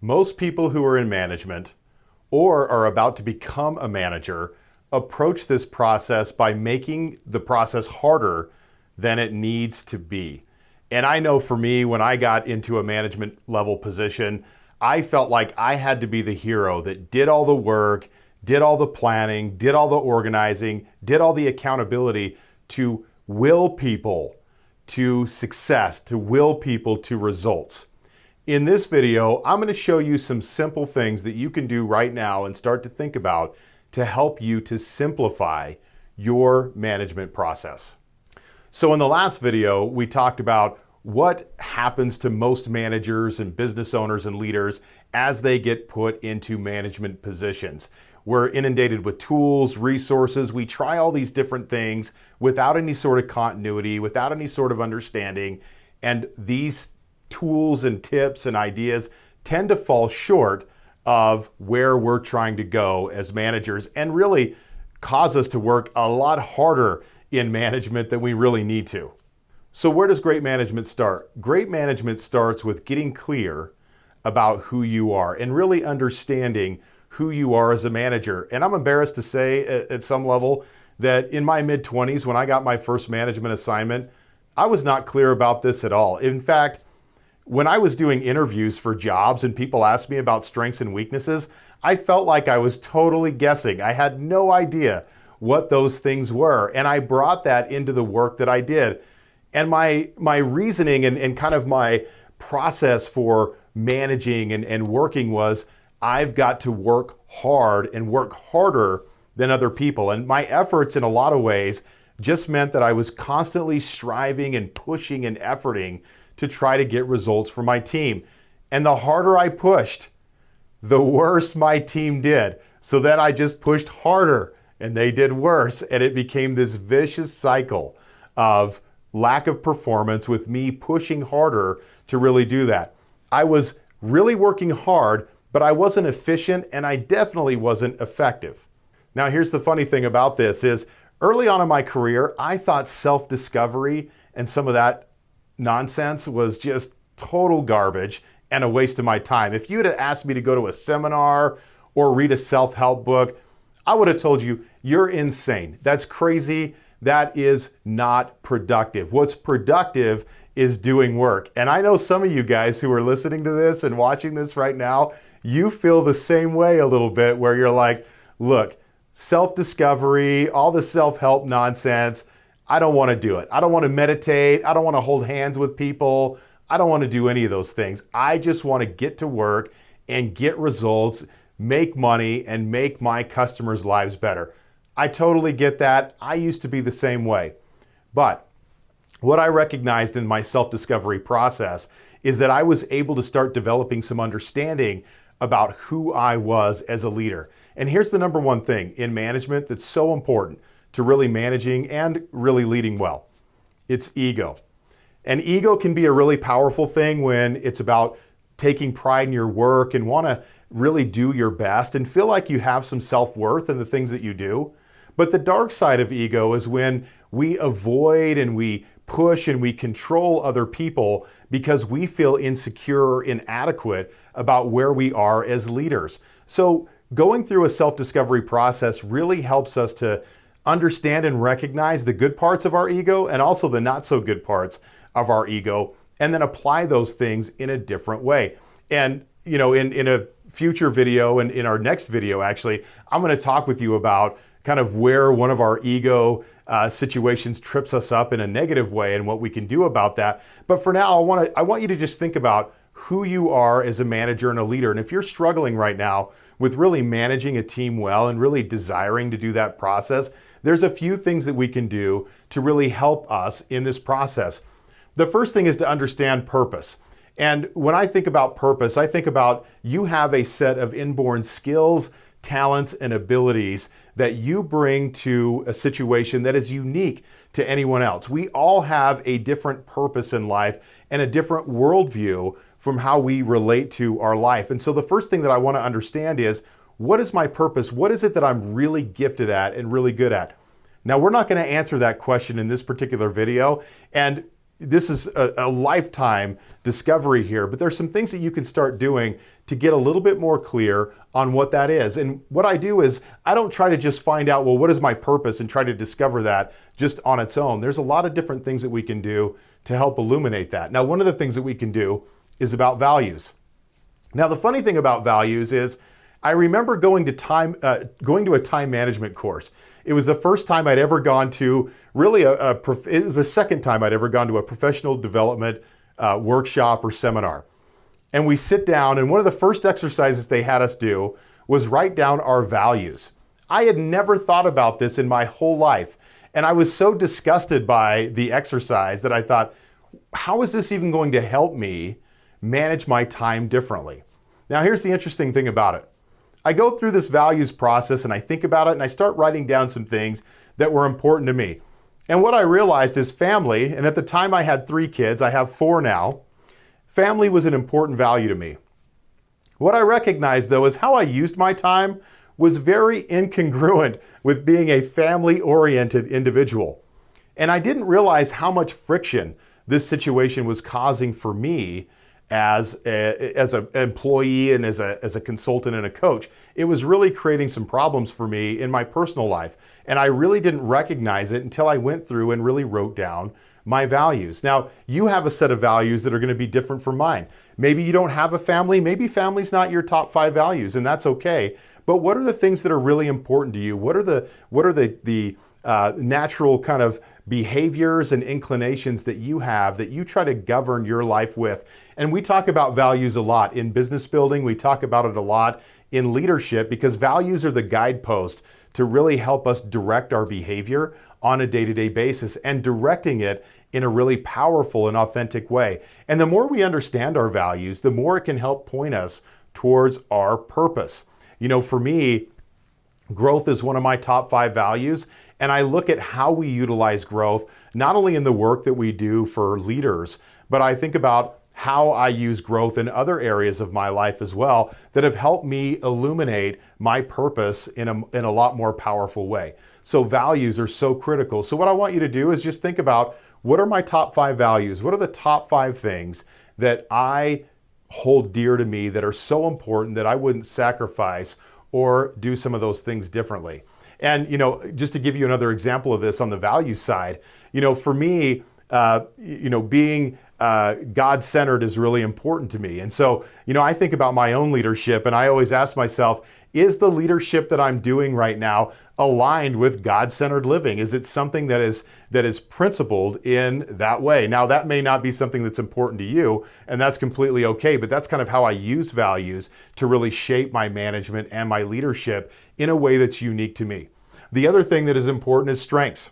Most people who are in management or are about to become a manager approach this process by making the process harder than it needs to be. And I know for me, when I got into a management level position, I felt like I had to be the hero that did all the work, did all the planning, did all the organizing, did all the accountability to will people to success, to will people to results. In this video, I'm going to show you some simple things that you can do right now and start to think about to help you to simplify your management process. So in the last video, we talked about what happens to most managers and business owners and leaders as they get put into management positions. We're inundated with tools, resources. We try all these different things without any sort of continuity, without any sort of understanding. And these tools and tips and ideas tend to fall short of where we're trying to go as managers and really cause us to work a lot harder in management than we really need to. So where does great management start? Great management starts with getting clear about who you are and really understanding who you are as a manager. And I'm embarrassed to say at some level that in my mid-20s, when I got my first management assignment, I was not clear about this at all. In fact, when I was doing interviews for jobs and people asked me about strengths and weaknesses, I felt like I was totally guessing. I had no idea what those things were. And I brought that into the work that I did. And my reasoning and kind of my process for managing and working was, I've got to work hard and work harder than other people. And my efforts in a lot of ways just meant that I was constantly striving and pushing and efforting to try to get results for my team. And the harder I pushed, the worse my team did. So then I just pushed harder and they did worse. And it became this vicious cycle of lack of performance with me pushing harder to really do that. I was really working hard, but I wasn't efficient and I definitely wasn't effective. Now here's the funny thing about this is early on in my career, I thought self-discovery and some of that nonsense was just total garbage and a waste of my time. If you had asked me to go to a seminar or read a self-help book, I would have told you, you're insane. That's crazy. That is not productive. What's productive is doing work. And I know some of you guys who are listening to this and watching this right now, you feel the same way a little bit where you're like, look, self-discovery, all the self-help nonsense, I don't want to do it. I don't want to meditate. I don't want to hold hands with people. I don't want to do any of those things. I just want to get to work and get results, make money, and make my customers' lives better. I totally get that. I used to be the same way. But what I recognized in my self-discovery process is that I was able to start developing some understanding about who I was as a leader. And here's the number one thing in management that's so important to really managing and really leading well. It's ego. And ego can be a really powerful thing when it's about taking pride in your work and want to really do your best and feel like you have some self-worth in the things that you do. But the dark side of ego is when we avoid and we push and we control other people because we feel insecure or inadequate about where we are as leaders. So going through a self-discovery process really helps us to understand and recognize the good parts of our ego and also the not so good parts of our ego, and then apply those things in a different way. And you know, in a future video and in our next video, actually, I'm going to talk with you about kind of where one of our ego situations trips us up in a negative way and what we can do about that. But for now, I want you to just think about who you are as a manager and a leader. And if you're struggling right now with really managing a team well and really desiring to do that process, there's a few things that we can do to really help us in this process. The first thing is to understand purpose. And when I think about purpose, I think about you have a set of inborn skills, talents, and abilities that you bring to a situation that is unique to anyone else. We all have a different purpose in life and a different worldview from how we relate to our life. And so the first thing that I want to understand is, what is my purpose? What is it that I'm really gifted at and really good at? Now, we're not going to answer that question in this particular video. And this is a lifetime discovery here, but there's some things that you can start doing to get a little bit more clear on what that is. And what I do is I don't try to just find out, well, what is my purpose and try to discover that just on its own. There's a lot of different things that we can do to help illuminate that. Now, one of the things that we can do is about values. Now, the funny thing about values is I remember going to a time management course. It was the first time I'd ever gone to really it was the second time I'd ever gone to a professional development workshop or seminar. And we sit down, and one of the first exercises they had us do was write down our values. I had never thought about this in my whole life. And I was so disgusted by the exercise that I thought, how is this even going to help me manage my time differently? Now, here's the interesting thing about it. I go through this values process and I think about it and I start writing down some things that were important to me. And what I realized is family, and at the time I had 3 kids, I have 4 now, family was an important value to me. What I recognized though is how I used my time was very incongruent with being a family-oriented individual. And I didn't realize how much friction this situation was causing for me as an employee and as a consultant and a coach. It was really creating some problems for me in my personal life. And I really didn't recognize it until I went through and really wrote down my values. Now, you have a set of values that are going to be different from mine. Maybe you don't have a family. Maybe family's not your top 5 values, and that's okay. But what are the things that are really important to you? What are the natural kind of behaviors and inclinations that you have that you try to govern your life with? And we talk about values a lot in business building. We talk about it a lot in leadership because values are the guidepost to really help us direct our behavior on a day-to-day basis and directing it in a really powerful and authentic way. And the more we understand our values, the more it can help point us towards our purpose. You know, for me, growth is one of my top 5 values, and I look at how we utilize growth, not only in the work that we do for leaders, but I think about how I use growth in other areas of my life as well that have helped me illuminate my purpose in a lot more powerful way. So values are so critical. So what I want you to do is just think about, what are my top 5 values? What are the top 5 things that I hold dear to me that are so important that I wouldn't sacrifice or do some of those things differently? And, you know, just to give you another example of this on the value side, you know, for me, being God-centered is really important to me. And so, you know, I think about my own leadership and I always ask myself, is the leadership that I'm doing right now aligned with God-centered living? Is it something that is principled in that way? Now, that may not be something that's important to you, and that's completely okay, but that's kind of how I use values to really shape my management and my leadership in a way that's unique to me. The other thing that is important is strengths.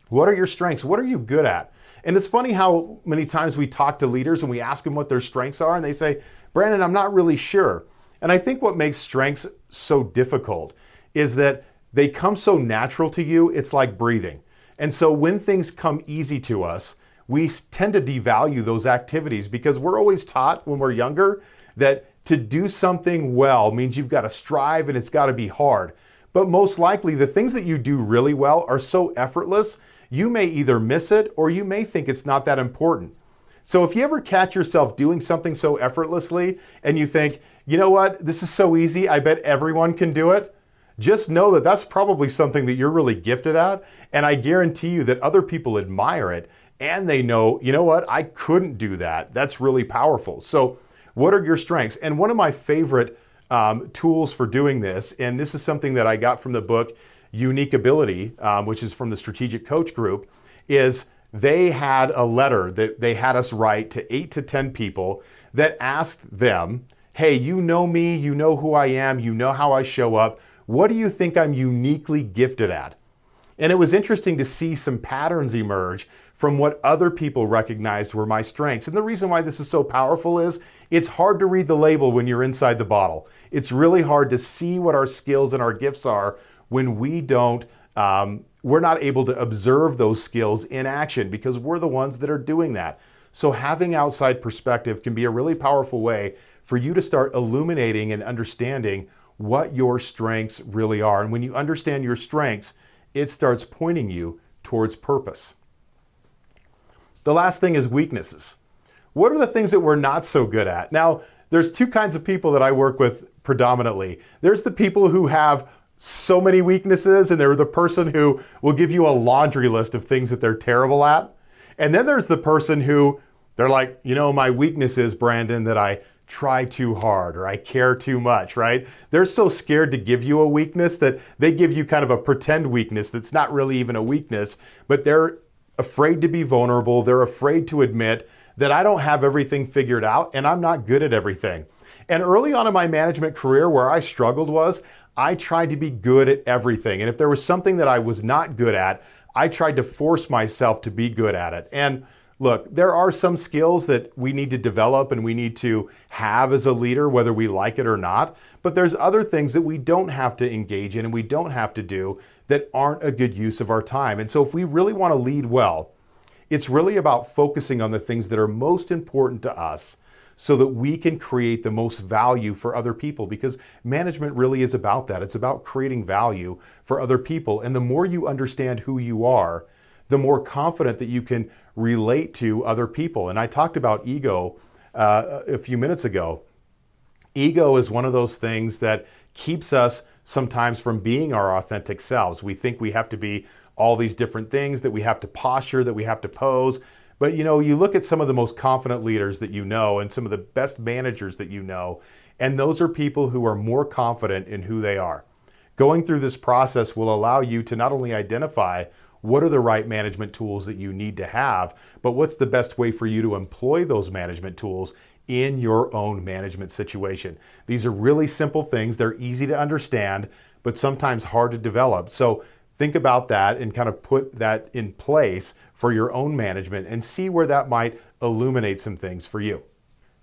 What are your strengths? What are you good at? And it's funny how many times we talk to leaders and we ask them what their strengths are, and they say, Brandon, I'm not really sure. And I think what makes strengths so difficult is that they come so natural to you, it's like breathing. And so when things come easy to us, we tend to devalue those activities because we're always taught when we're younger that to do something well means you've got to strive and it's got to be hard. But most likely the things that you do really well are so effortless, you may either miss it or you may think it's not that important. So if you ever catch yourself doing something so effortlessly and you think, you know what, this is so easy, I bet everyone can do it, just know that that's probably something that you're really gifted at. And I guarantee you that other people admire it and they know, you know what, I couldn't do that. That's really powerful. So what are your strengths? And one of my favorite tools for doing this, and this is something that I got from the book Unique Ability, which is from the Strategic Coach Group, is they had a letter that they had us write to 8 to 10 people that asked them, hey, you know me, you know who I am, you know how I show up. What do you think I'm uniquely gifted at? And it was interesting to see some patterns emerge from what other people recognized were my strengths. And the reason why this is so powerful is it's hard to read the label when you're inside the bottle. It's really hard to see what our skills and our gifts are when we're not able to observe those skills in action because we're the ones that are doing that. So having outside perspective can be a really powerful way for you to start illuminating and understanding what your strengths really are. And when you understand your strengths, it starts pointing you towards purpose. The last thing is weaknesses. What are the things that we're not so good at? Now, there's two kinds of people that I work with predominantly. There's the people who have so many weaknesses, and they're the person who will give you a laundry list of things that they're terrible at. And then there's the person who they're like, you know, my weakness is, Brandon, that I try too hard or I care too much, right? They're so scared to give you a weakness that they give you kind of a pretend weakness that's not really even a weakness, but they're afraid to be vulnerable. They're afraid to admit that I don't have everything figured out and I'm not good at everything. And early on in my management career, where I struggled was I tried to be good at everything. And if there was something that I was not good at, I tried to force myself to be good at it. And look, there are some skills that we need to develop and we need to have as a leader, whether we like it or not. But there's other things that we don't have to engage in and we don't have to do that aren't a good use of our time. And so if we really want to lead well, it's really about focusing on the things that are most important to us so that we can create the most value for other people, because management really is about that. It's about creating value for other people. And the more you understand who you are, the more confident that you can relate to other people. And I talked about ego a few minutes ago. Ego is one of those things that keeps us sometimes from being our authentic selves. We think we have to be all these different things, that we have to posture, that we have to pose. But you know, you look at some of the most confident leaders that you know and some of the best managers that you know, and those are people who are more confident in who they are. Going through this process will allow you to not only identify what are the right management tools that you need to have, but what's the best way for you to employ those management tools in your own management situation. These are really simple things. They're easy to understand, but sometimes hard to develop. So think about that and kind of put that in place for your own management and see where that might illuminate some things for you.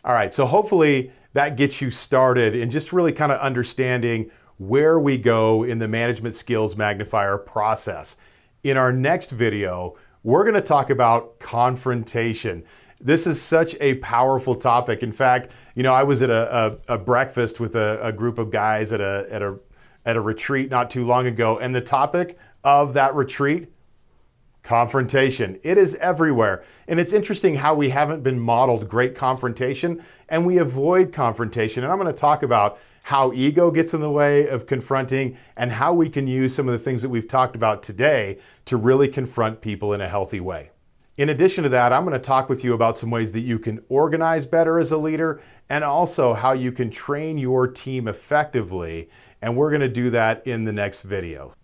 All right, so hopefully that gets you started in just really kind of understanding where we go in the management skills magnifier process. In our next video, we're going to talk about confrontation. This is such a powerful topic. In fact, you know, I was at a breakfast with a group of guys at a retreat not too long ago, and the topic of that retreat, confrontation. It is everywhere. And it's interesting how we haven't been modeled great confrontation and we avoid confrontation. And I'm going to talk about how ego gets in the way of confronting and how we can use some of the things that we've talked about today to really confront people in a healthy way. In addition to that, I'm going to talk with you about some ways that you can organize better as a leader and also how you can train your team effectively. And we're going to do that in the next video.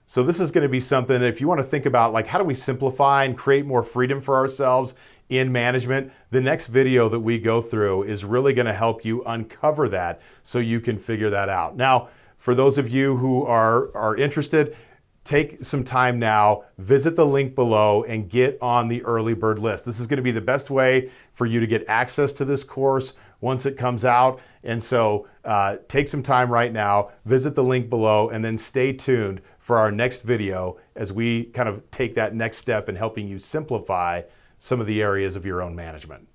So this is going to be something that if you want to think about, like, how do we simplify and create more freedom for ourselves in management, the next video that we go through is really going to help you uncover that so you can figure that out. Now, for those of you who are interested, take some time now, visit the link below and get on the early bird list. This is going to be the best way for you to get access to this course once it comes out. And so take some time right now, visit the link below, and then stay tuned for our next video as we kind of take that next step in helping you simplify some of the areas of your own management.